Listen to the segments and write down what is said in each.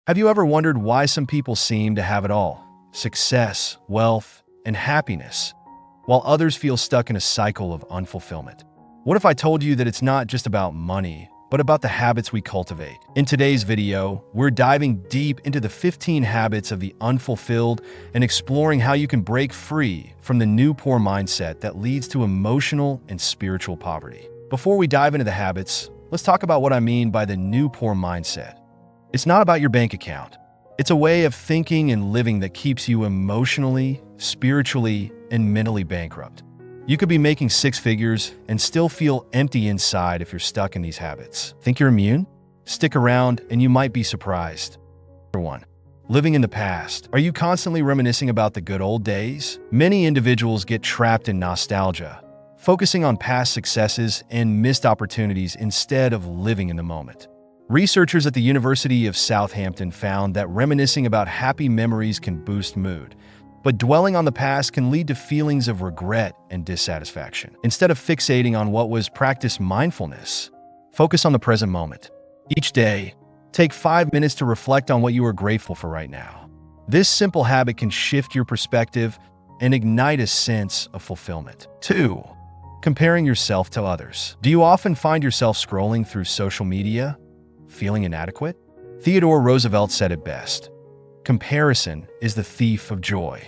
Have you ever wondered why some people seem to have it all? Success, wealth, and happiness, while others feel stuck in a cycle of unfulfillment. What if I told you that it's not just about money, but about the habits we cultivate? In today's video, we're diving deep into the 15 habits of the unfulfilled and exploring how you can break free from the new poor mindset that leads to emotional and spiritual poverty. Before we dive into the habits, let's talk about what I mean by the new poor mindset. It's not about your bank account. It's a way of thinking and living that keeps you emotionally, spiritually, and mentally bankrupt. You could be making six figures and still feel empty inside if you're stuck in these habits. Think you're immune? Stick around and you might be surprised. Number 1. Living in the past. Are you constantly reminiscing about the good old days? Many individuals get trapped in nostalgia, focusing on past successes and missed opportunities instead of living in the moment. Researchers at the University of Southampton found that reminiscing about happy memories can boost mood, but dwelling on the past can lead to feelings of regret and dissatisfaction. Instead of fixating on what was, practice mindfulness. Focus on the present moment. Each day, take 5 minutes to reflect on what you are grateful for right now. This simple habit can shift your perspective and ignite a sense of fulfillment. 2. Comparing yourself to others. Do you often find yourself scrolling through social media, feeling inadequate? Theodore Roosevelt said it best: comparison is the thief of joy.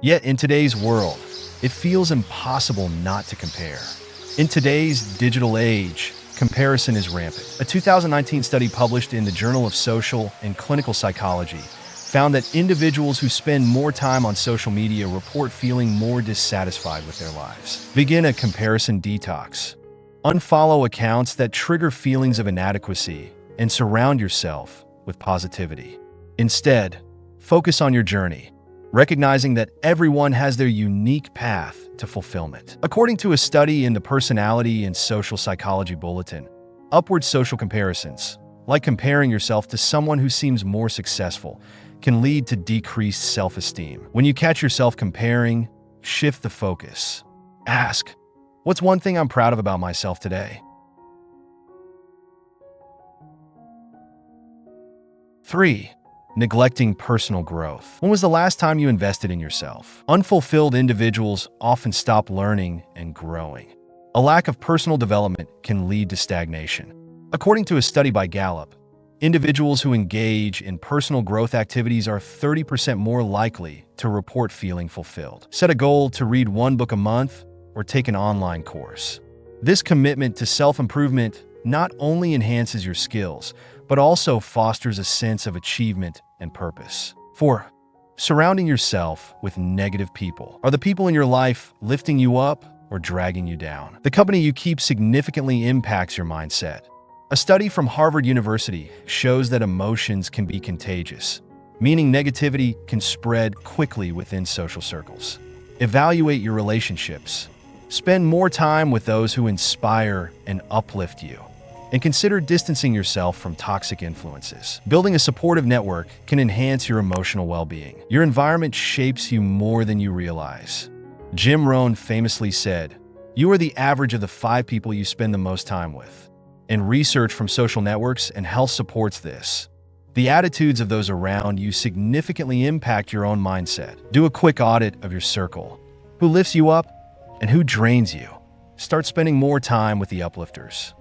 Yet in today's world, it feels impossible not to compare. In today's digital age, comparison is rampant. A 2019 study published in the Journal of Social and Clinical Psychology found that individuals who spend more time on social media report feeling more dissatisfied with their lives. Begin a comparison detox. Unfollow accounts that trigger feelings of inadequacy and surround yourself with positivity. Instead, focus on your journey, recognizing that everyone has their unique path to fulfillment. According to a study in the Personality and Social Psychology Bulletin, upward social comparisons, like comparing yourself to someone who seems more successful, can lead to decreased self-esteem. When you catch yourself comparing, shift the focus. Ask, what's one thing I'm proud of about myself today? 3. Neglecting personal growth. When was the last time you invested in yourself? Unfulfilled individuals often stop learning and growing. A lack of personal development can lead to stagnation. According to a study by Gallup, individuals who engage in personal growth activities are 30% more likely to report feeling fulfilled. Set a goal to read 1 book a month or take an online course. This commitment to self-improvement not only enhances your skills, but also fosters a sense of achievement and purpose. 4. Surrounding yourself with negative people. Are the people in your life lifting you up or dragging you down? The company you keep significantly impacts your mindset. A study from Harvard University shows that emotions can be contagious, meaning negativity can spread quickly within social circles. Evaluate your relationships. Spend more time with those who inspire and uplift you, and consider distancing yourself from toxic influences. Building a supportive network can enhance your emotional well-being. Your environment shapes you more than you realize. Jim Rohn famously said, "You are the average of the 5 people you spend the most time with." And research from social networks and health supports this. The attitudes of those around you significantly impact your own mindset. Do a quick audit of your circle. Who lifts you up and who drains you? Start spending more time with the uplifters.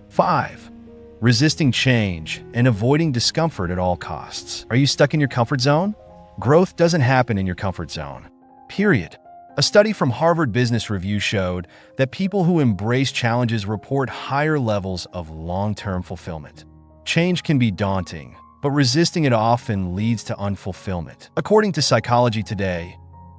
5. Resisting change and avoiding discomfort at all costs. Are you stuck in your comfort zone? Growth doesn't happen in your comfort zone. Period. A study from Harvard Business Review showed that people who embrace challenges report higher levels of long-term fulfillment. Change can be daunting, but resisting it often leads to unfulfillment. According to Psychology Today,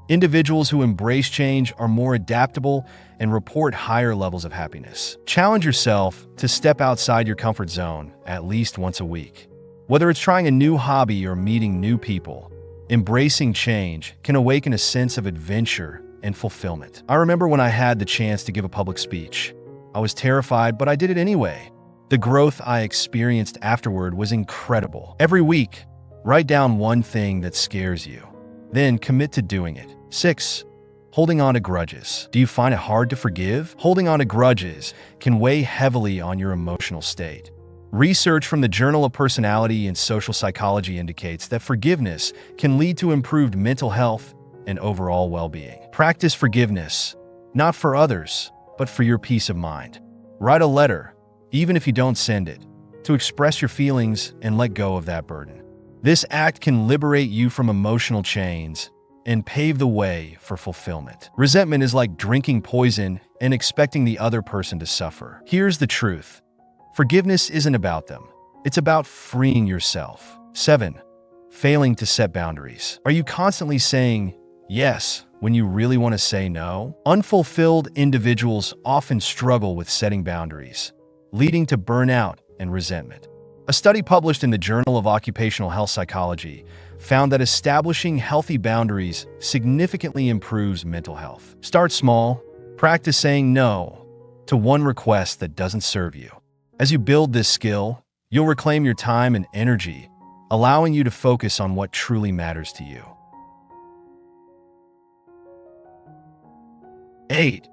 individuals who embrace change are more adaptable and report higher levels of happiness. Challenge yourself to step outside your comfort zone at least once a week. Whether it's trying a new hobby or meeting new people, embracing change can awaken a sense of adventure and fulfillment. I remember when I had the chance to give a public speech. I was terrified, but I did it anyway. The growth I experienced afterward was incredible. Every week, write down one thing that scares you, then commit to doing it. 6. Holding on to grudges. Do you find it hard to forgive? Holding on to grudges can weigh heavily on your emotional state. Research from the Journal of Personality and Social Psychology indicates that forgiveness can lead to improved mental health and overall well-being. Practice forgiveness, not for others, but for your peace of mind. Write a letter, even if you don't send it, to express your feelings and let go of that burden. This act can liberate you from emotional chains and pave the way for fulfillment. Resentment is like drinking poison and expecting the other person to suffer. Here's the truth. Forgiveness isn't about them. It's about freeing yourself. 7. Failing to set boundaries. Are you constantly saying yes when you really want to say no? Unfulfilled individuals often struggle with setting boundaries, leading to burnout and resentment. A study published in the Journal of Occupational Health Psychology found that establishing healthy boundaries significantly improves mental health. Start small. Practice saying no to one request that doesn't serve you. As you build this skill, you'll reclaim your time and energy, allowing you to focus on what truly matters to you. 8.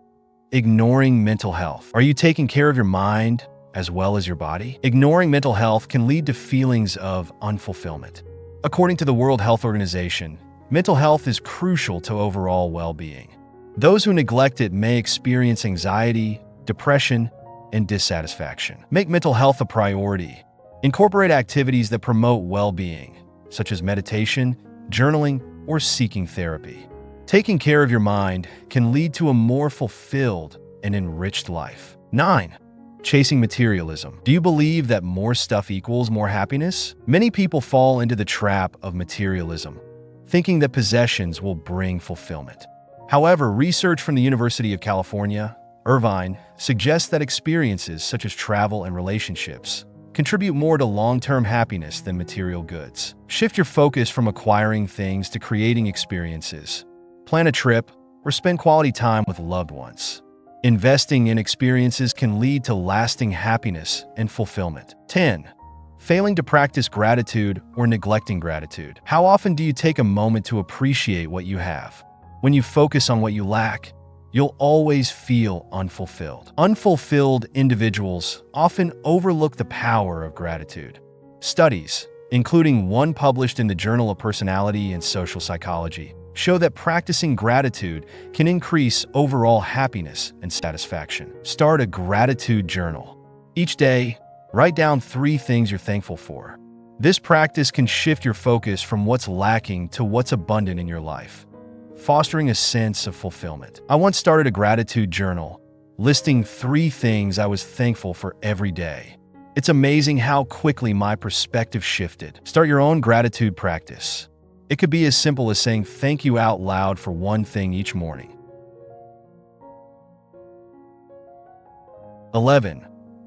Ignoring mental health. Are you taking care of your mind as well as your body? Ignoring mental health can lead to feelings of unfulfillment. According to the World Health Organization, mental health is crucial to overall well-being. Those who neglect it may experience anxiety, depression, and dissatisfaction. Make mental health a priority. Incorporate activities that promote well-being, such as meditation, journaling, or seeking therapy. Taking care of your mind can lead to a more fulfilled and enriched life. 9. Chasing materialism. Do you believe that more stuff equals more happiness? Many people fall into the trap of materialism, thinking that possessions will bring fulfillment. However, research from the University of California, Irvine, suggests that experiences such as travel and relationships contribute more to long-term happiness than material goods. Shift your focus from acquiring things to creating experiences. Plan a trip or spend quality time with loved ones. Investing in experiences can lead to lasting happiness and fulfillment. 10. Failing to practice gratitude or neglecting gratitude. How often do you take a moment to appreciate what you have? When you focus on what you lack, you'll always feel unfulfilled. Unfulfilled individuals often overlook the power of gratitude. Studies, including one published in the Journal of Personality and Social Psychology, show that practicing gratitude can increase overall happiness and satisfaction. Start a gratitude journal. Each day, write down 3 things you're thankful for. This practice can shift your focus from what's lacking to what's abundant in your life, fostering a sense of fulfillment. I once started a gratitude journal, listing 3 things I was thankful for every day. It's amazing how quickly my perspective shifted. Start your own gratitude practice. It could be as simple as saying thank you out loud for one thing each morning. 11.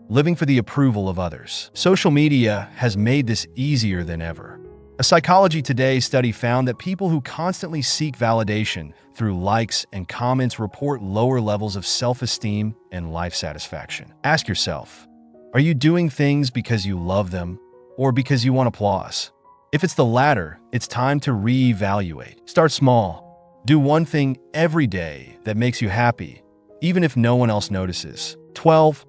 Living for the approval of others. Social media has made this easier than ever. A Psychology Today study found that people who constantly seek validation through likes and comments report lower levels of self-esteem and life satisfaction. Ask yourself, are you doing things because you love them or because you want applause? If it's the latter, it's time to reevaluate. Start small. Do one thing every day that makes you happy, even if no one else notices. 12.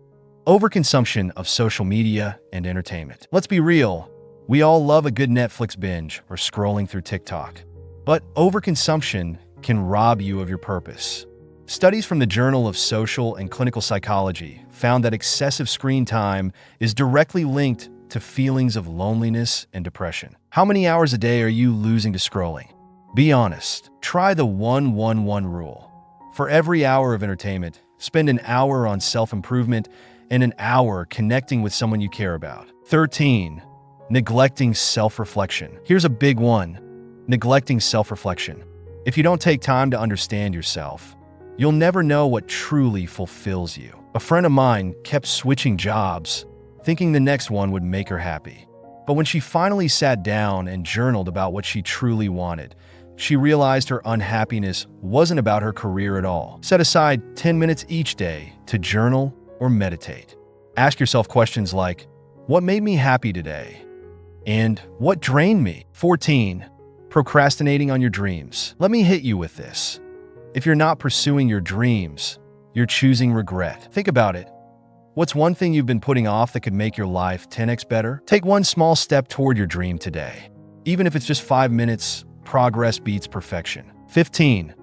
Overconsumption of social media and entertainment. Let's be real. We all love a good Netflix binge or scrolling through TikTok. But overconsumption can rob you of your purpose. Studies from the Journal of Social and Clinical Psychology found that excessive screen time is directly linked to feelings of loneliness and depression. How many hours a day are you losing to scrolling? Be honest. Try the 1-1-1 rule. For every hour of entertainment, spend an hour on self-improvement and an hour connecting with someone you care about. 13. Neglecting self-reflection. Here's a big one. Neglecting self-reflection. If you don't take time to understand yourself, you'll never know what truly fulfills you. A friend of mine kept switching jobs, thinking the next one would make her happy. But when she finally sat down and journaled about what she truly wanted, she realized her unhappiness wasn't about her career at all. Set aside 10 minutes each day to journal or meditate. Ask yourself questions like, what made me happy today? And what drained me? 14. Procrastinating on your dreams. Let me hit you with this. If you're not pursuing your dreams, you're choosing regret. Think about it. What's one thing you've been putting off that could make your life 10x better? Take one small step toward your dream today. Even if it's just 5 minutes, progress beats perfection. 15.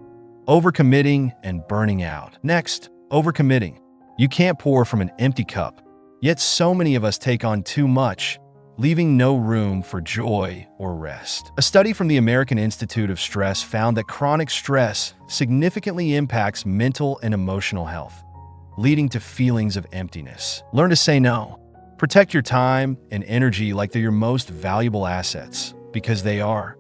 Overcommitting and burning out. Next, overcommitting. You can't pour from an empty cup. Yet so many of us take on too much, leaving no room for joy or rest. A study from the American Institute of Stress found that chronic stress significantly impacts mental and emotional health, leading to feelings of emptiness. Learn to say no. Protect your time and energy like they're your most valuable assets, because they are.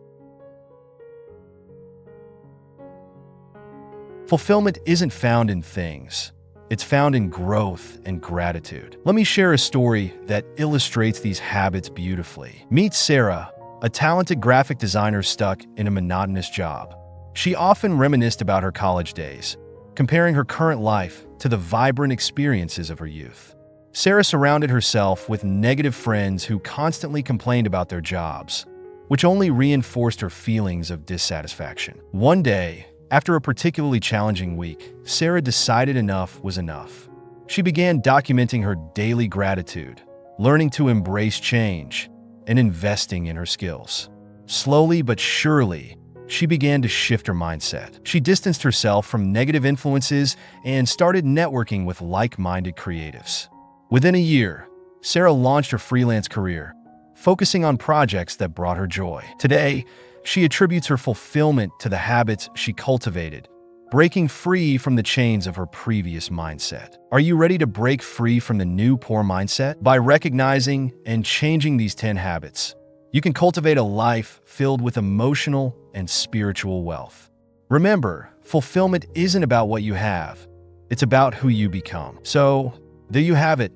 Fulfillment isn't found in things. It's found in growth and gratitude. Let me share a story that illustrates these habits beautifully. Meet Sarah, a talented graphic designer stuck in a monotonous job. She often reminisced about her college days, comparing her current life to the vibrant experiences of her youth. Sarah surrounded herself with negative friends who constantly complained about their jobs, which only reinforced her feelings of dissatisfaction. One day, after a particularly challenging week, Sarah decided enough was enough. She began documenting her daily gratitude, learning to embrace change, and investing in her skills. Slowly but surely, she began to shift her mindset. She distanced herself from negative influences and started networking with like-minded creatives. Within a year, Sarah launched her freelance career, focusing on projects that brought her joy. Today, she attributes her fulfillment to the habits she cultivated, breaking free from the chains of her previous mindset. Are you ready to break free from the new poor mindset? By recognizing and changing these 10 habits, you can cultivate a life filled with emotional and spiritual wealth. Remember, fulfillment isn't about what you have, it's about who you become. So, there you have it,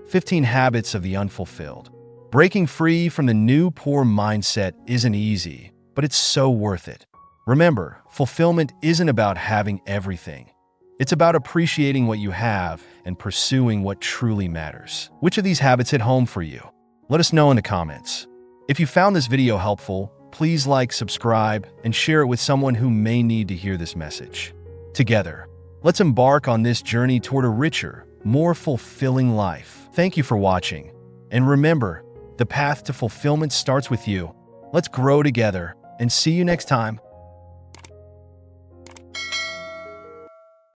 15 habits of the unfulfilled. Breaking free from the new poor mindset isn't easy, but it's so worth it. Remember, fulfillment isn't about having everything. It's about appreciating what you have and pursuing what truly matters. Which of these habits hit home for you? Let us know in the comments. If you found this video helpful, please like, subscribe, and share it with someone who may need to hear this message. Together, let's embark on this journey toward a richer, more fulfilling life. Thank you for watching. And remember, the path to fulfillment starts with you. Let's grow together and see you next time.